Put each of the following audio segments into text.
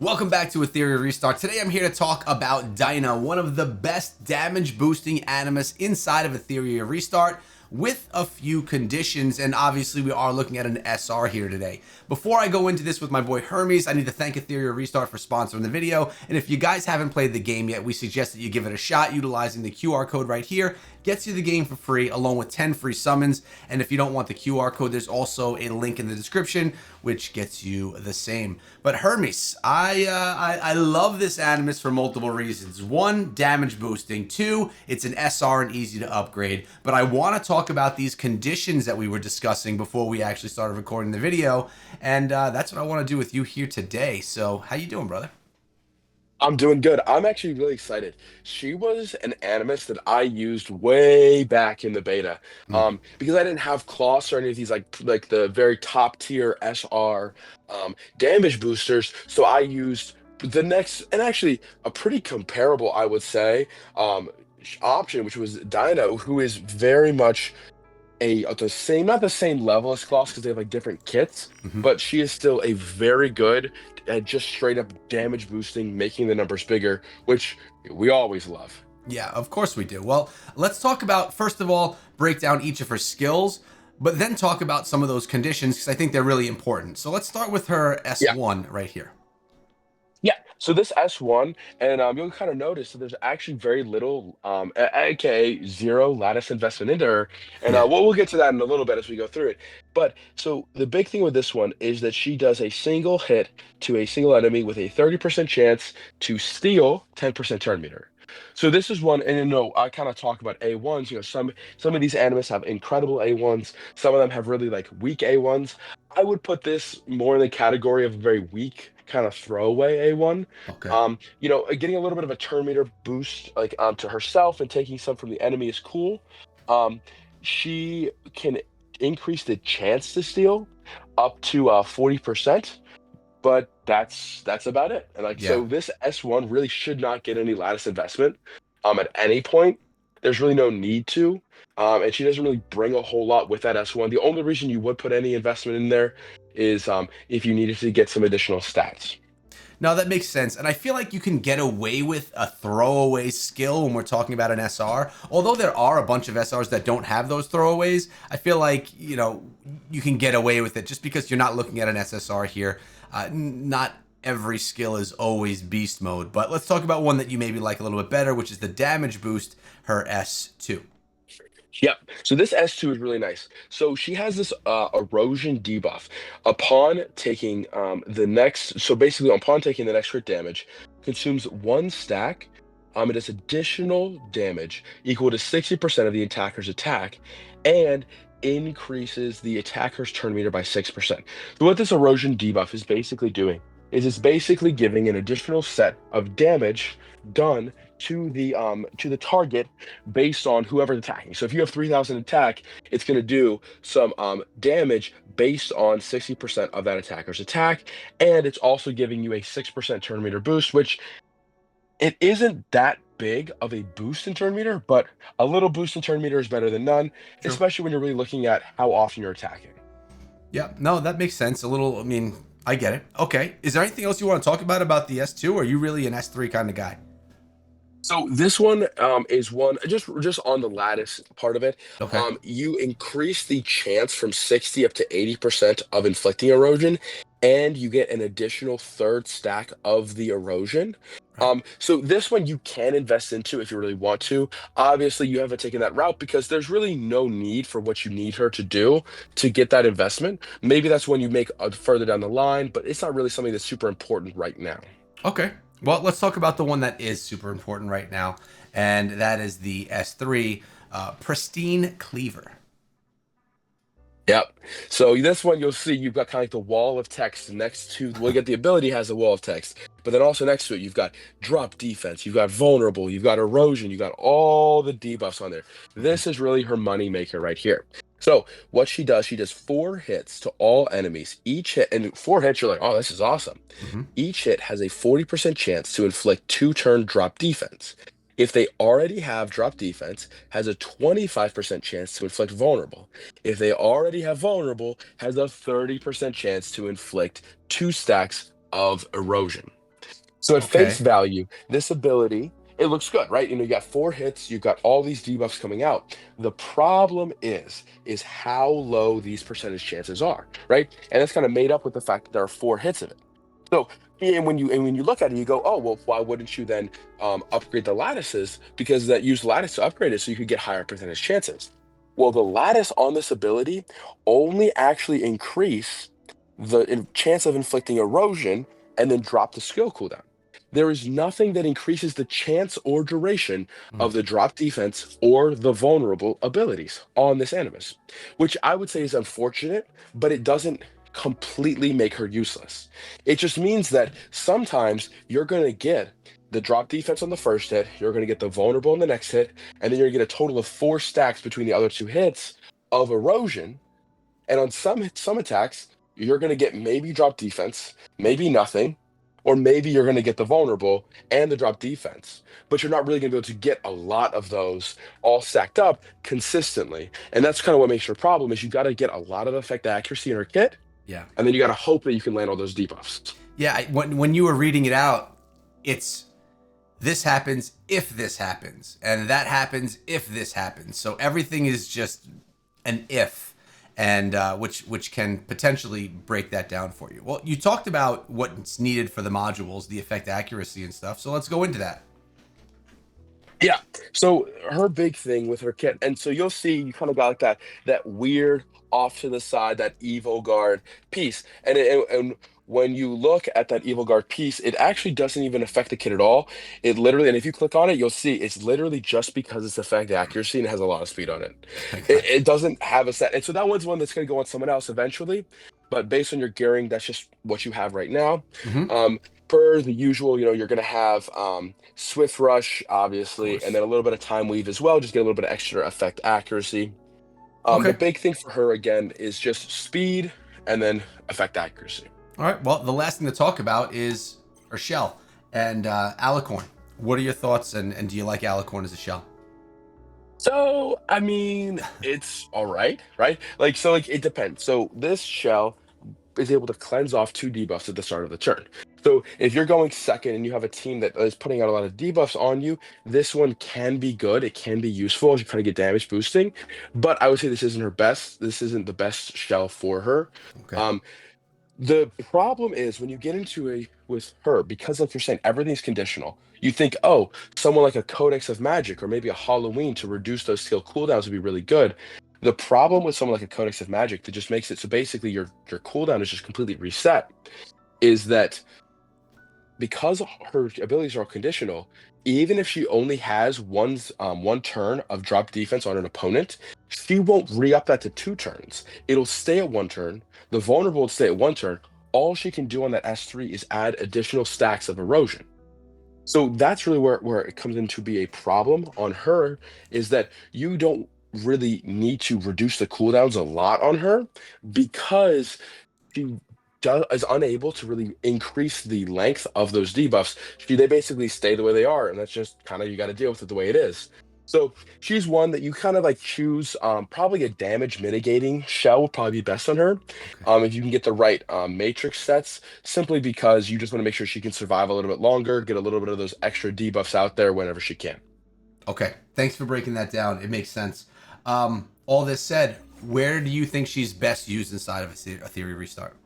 Welcome back to Etheria Restart. Today I'm here to talk about Dina, one of the best damage boosting Animus inside of Etheria Restart, with a few conditions, and obviously we are looking at an SR here today. Before I go into this with my boy Hermes, I need to thank Etheria Restart for sponsoring the video, and if you guys haven't played the game yet, we suggest that you give it a shot utilizing the QR code right here. Gets you the game for free along with 10 free summons, and if you don't want the QR code, there's also a link in the description which gets you the same. But Hermes, I love this Animus for multiple reasons. One, damage boosting. Two, it's an SR and easy to upgrade. But I want to talk about these conditions that we were discussing before we actually started recording the video, and that's what I want to do with you here today. So how you doing, brother? I'm doing good. I'm actually really excited. She was an animus that I used way back in the beta, Mm. because I didn't have Kloss or any of these like the very top tier SR damage boosters. So I used the next and actually a pretty comparable, I would say, option, which was Dino, who is very much the same, not the same level as Kloss because they have like different kits, Hmm. but she is still a very good at just straight up damage boosting, making the numbers bigger, which we always love. Yeah, of course we do. Well, let's talk about, first of all, break down each of her skills, but then talk about some of those conditions because I think they're really important. So let's start with her Yeah. S1 right here. Yeah, so this S1, and you'll kind of notice that there's actually very little, aka zero lattice investment into her, and Yeah. we'll get to that in a little bit as we go through it. But so the big thing with this one is that she does a single hit to a single enemy with a 30% chance to steal 10% turn meter. So this is one, and I kind of talk about A1s. Some of these animus have incredible A1s. Some of them have really like weak A1s. I would put this more in the category of very weak kind of throwaway A1. Okay. Getting a little bit of a turn meter boost like to herself and taking some from the enemy is cool. Um, she can increase the chance to steal up to 40%, but that's about it. And like Yeah. so this S1 really should not get any lattice investment at any point. There's really no need to. And she doesn't really bring a whole lot with that S1. The only reason you would put any investment in there is if you needed to get some additional stats. No, that makes sense. And I feel like you can get away with a throwaway skill when we're talking about an SR. Although there are a bunch of SRs that don't have those throwaways, I feel like, you can get away with it just because you're not looking at an SSR here. Not every skill is always beast mode. But let's talk about one that you maybe like a little bit better, which is the damage boost, her S2. Yep. So this S2 is really nice. So she has this erosion debuff. Upon taking the next crit damage, consumes one stack. It does additional damage equal to 60% of the attacker's attack, and increases the attacker's turn meter by 6%. So what this erosion debuff is basically doing is it's basically giving an additional set of damage done to the target based on whoever's attacking. So if you have 3,000 attack, it's going to do some damage based on 60% of that attacker's attack, and it's also giving you a 6% turn meter boost, which it isn't that big of a boost in turn meter, but a little boost in turn meter is better than none, True. especially when you're really looking at how often you're attacking. Yeah, no, that makes sense. A little, I mean, I get it. Okay. Is there anything else you want to talk about the S2, or are you really an S3 kind of guy? So this one is one just on the lattice part of it. Okay. You increase the chance from 60 up to 80% of inflicting erosion, and you get an additional third stack of the erosion. Right. So this one you can invest into if you really want to. Obviously, you haven't taken that route because there's really no need for what you need her to do to get that investment. Maybe that's when you make further down the line, but it's not really something that's super important right now. Okay. Well, let's talk about the one that is super important right now, and that is the S3, Pristine Cleaver. Yep. So this one you'll see you've got kind of like the wall of text next to we'll get the ability has a wall of text, but then also next to it you've got drop defense, you've got vulnerable, you've got erosion, you've got all the debuffs on there. Mhm. This is really her money maker right here. So what she does 4 hits to all enemies. Each hit and 4 hits, you're like, oh, this is awesome. Mhm. Each hit has a 40% chance to inflict 2 turn drop defense. If they already have drop defense, has a 25% chance to inflict vulnerable. If they already have vulnerable, has a 30% chance to inflict 2 stacks of erosion. So at face Okay. value, this ability, it looks good, right? You got 4 hits, you've got all these debuffs coming out. The problem is how low these percentage chances are, right? And that's kind of made up with the fact that there are 4 hits of it. So, and when you look at it, you go, oh well, why wouldn't you then upgrade the lattices? Because that use lattice to upgrade it so you could get higher percentage chances. Well, the lattice on this ability only actually increase the chance of inflicting erosion and then drop the skill cooldown. There is nothing that increases the chance or duration Mm. of the drop defense or the vulnerable abilities on this Animus, which I would say is unfortunate, but it doesn't completely make her useless. It just means that sometimes you're going to get the drop defense on the first hit, you're going to get the vulnerable on the next hit, and then you're going to get a total of 4 stacks between the other 2 hits of erosion. And on some attacks, you're going to get maybe drop defense, maybe nothing, or maybe you're going to get the vulnerable and the drop defense. But you're not really going to be able to get a lot of those all stacked up consistently. And that's kind of what makes your problem is you got to get a lot of effect accuracy in her kit, Yeah. and then you got to hope that you can land all those debuffs. Yeah. When you were reading it out, it's this happens if this happens, and that happens if this happens. So everything is just an if, and which can potentially break that down for you. Well, you talked about what's needed for the modules, the effect accuracy and stuff. So let's go into that. Yeah. So her big thing with her kit, and so you'll see you kind of got like that weird off to the side, that evil guard piece, and when you look at that evil guard piece, it actually doesn't even affect the kit at all. It literally, and if you click on it, you'll see it's literally just because it's effect accuracy and it has a lot of speed on it. It, Gotcha. it doesn't have a set, and so that one's one that's going to go on someone else eventually. But based on your gearing, that's just what you have right now. Mm-hmm. Of Per the usual, you're going to have Swift Rush, obviously, and course. then a little bit of Time Weave as well, just get a little bit of extra effect accuracy. The Okay. big thing for her, again, is just speed and then effect accuracy. All right. Well, the last thing to talk about is her shell and Alicorn. What are your thoughts, and do you like Alicorn as a shell? So, I mean, it's all right, right? Like, it depends. So, this shell is able to cleanse off 2 debuffs at the start of the turn. So if you're going second and you have a team that is putting out a lot of debuffs on you, this one can be good. It can be useful as you kind of get damage boosting. But I would say this isn't her best. This isn't the best shell for her. Okay. Um, the problem is when you get into a with her, because like you're saying, everything's conditional. You think, oh, someone like a Codex of Magic or maybe a Halloween to reduce those skill cooldowns would be really good. The problem with someone like a Codex of Magic that just makes it so basically your cooldown is just completely reset is that because her abilities are all conditional, even if she only has one turn of drop defense on an opponent, she won't re-up that to 2 turns. It'll stay at 1 turn. The vulnerable will stay at 1 turn. All she can do on that S3 is add additional stacks of erosion. So that's really where it comes into be a problem on her, is that you don't really need to reduce the cooldowns a lot on her because she is unable to really increase the length of those debuffs. They basically stay the way they are, and that's just kind of you got to deal with it the way it is. So she's one that you kind of like choose. Probably a damage mitigating shell would probably be best on her. Okay. If you can get the right matrix sets, simply because you just want to make sure she can survive a little bit longer, get a little bit of those extra debuffs out there whenever she can. Okay. Thanks for breaking that down. It makes sense. All this said, where do you think she's best used inside of a theory restart?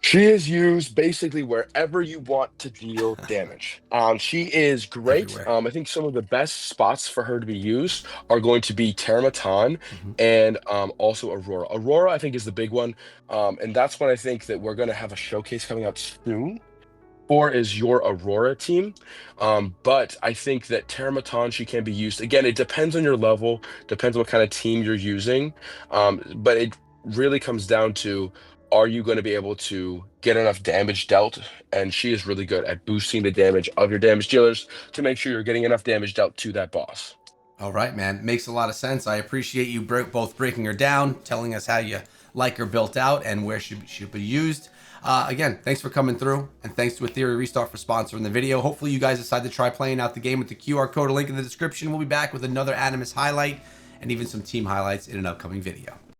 She is used basically wherever you want to deal damage. She is great. Everywhere. I think some of the best spots for her to be used are going to be Termaton Hmm. and also Aurora. Aurora, I think, is the big one. And that's when I think that we're going to have a showcase coming out soon. Or is your Aurora team. But I think that Termaton, she can be used. Again, it depends on your level, depends on what kind of team you're using. But it really comes down to, are you going to be able to get enough damage dealt? And she is really good at boosting the damage of your damage dealers to make sure you're getting enough damage dealt to that boss. All right, man. Makes a lot of sense. I appreciate you both breaking her down, telling us how you like her built out, and where she should be used. Again, thanks for coming through, and thanks to Etheria Restart for sponsoring the video. Hopefully you guys decide to try playing out the game with the QR code or link in the description. We'll be back with another Animus highlight and even some team highlights in an upcoming video.